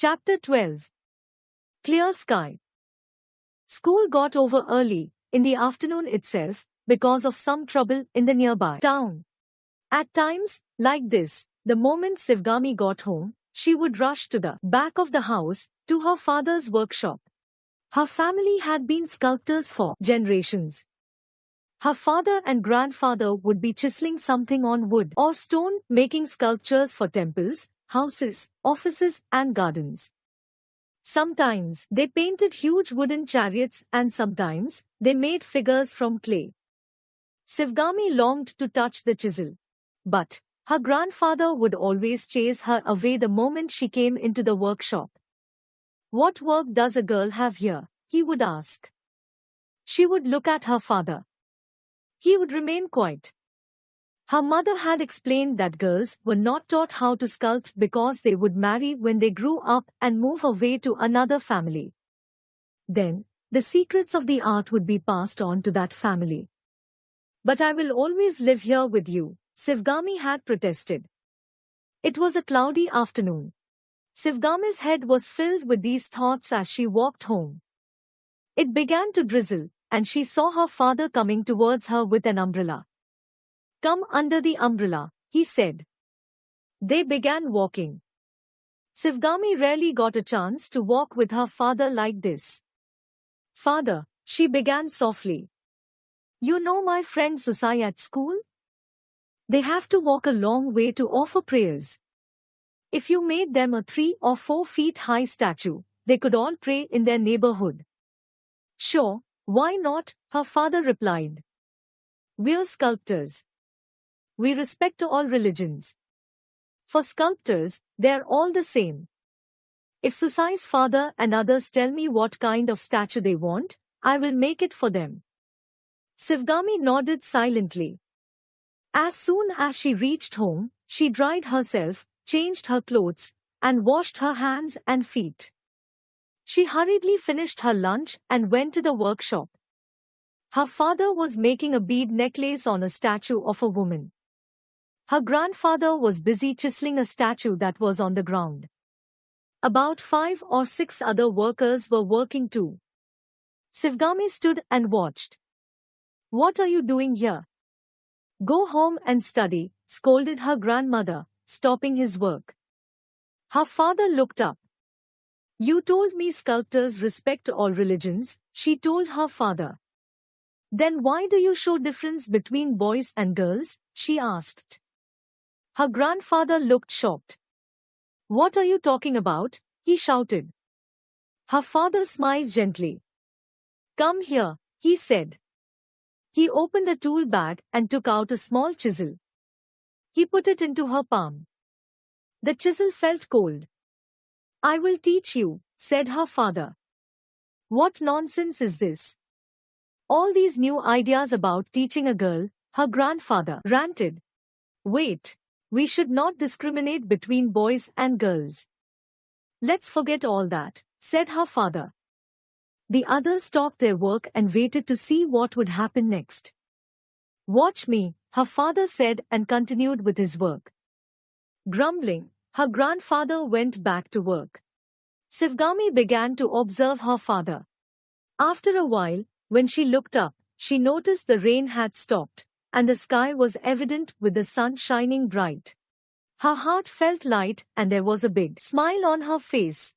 Chapter 12. Clear Sky. School got over early, in the afternoon itself, because of some trouble in the nearby town. At times, like this, the moment Sivgami got home, she would rush to the back of the house, to her father's workshop. Her family had been sculptors for generations. Her father and grandfather would be chiseling something on wood or stone, making sculptures for temples, houses, offices, and gardens. Sometimes they painted huge wooden chariots and sometimes they made figures from clay. Sivgami longed to touch the chisel. But her grandfather would always chase her away the moment she came into the workshop. "What work does a girl have here?" he would ask. She would look at her father. He would remain quiet. Her mother had explained that girls were not taught how to sculpt because they would marry when they grew up and move away to another family. Then, the secrets of the art would be passed on to that family. "But I will always live here with you," Sivgami had protested. It was a cloudy afternoon. Sivgami's head was filled with these thoughts as she walked home. It began to drizzle, and she saw her father coming towards her with an umbrella. "Come under the umbrella," he said. They began walking. Sivgami rarely got a chance to walk with her father like this. "Father," she began softly. "You know my friend Susai at school? They have to walk a long way to offer prayers. If you made them a 3 or 4 feet high statue, they could all pray in their neighborhood." "Sure, why not?" her father replied. "We're sculptors. We respect all religions. For sculptors, they're all the same. If Susai's father and others tell me what kind of statue they want, I will make it for them." Sivgami nodded silently. As soon as she reached home, she dried herself, changed her clothes, and washed her hands and feet. She hurriedly finished her lunch and went to the workshop. Her father was making a bead necklace on a statue of a woman. Her grandfather was busy chiseling a statue that was on the ground. About 5 or 6 other workers were working too. Sivgami stood and watched. "What are you doing here?" "Go home and study," scolded her grandmother, stopping his work. Her father looked up. "You told me sculptors respect all religions," she told her father. "Then why do you show difference between boys and girls?" she asked. Her grandfather looked shocked. "What are you talking about?" he shouted. Her father smiled gently. "Come here," he said. He opened a tool bag and took out a small chisel. He put it into her palm. The chisel felt cold. "I will teach you," said her father. "What nonsense is this? All these new ideas about teaching a girl," her grandfather ranted. "Wait. We should not discriminate between boys and girls." "Let's forget all that," said her father. The others stopped their work and waited to see what would happen next. "Watch me," her father said and continued with his work. Grumbling, her grandfather went back to work. Sivgami began to observe her father. After a while, when she looked up, she noticed the rain had stopped, and the sky was evident with the sun shining bright. Her heart felt light and there was a big smile on her face.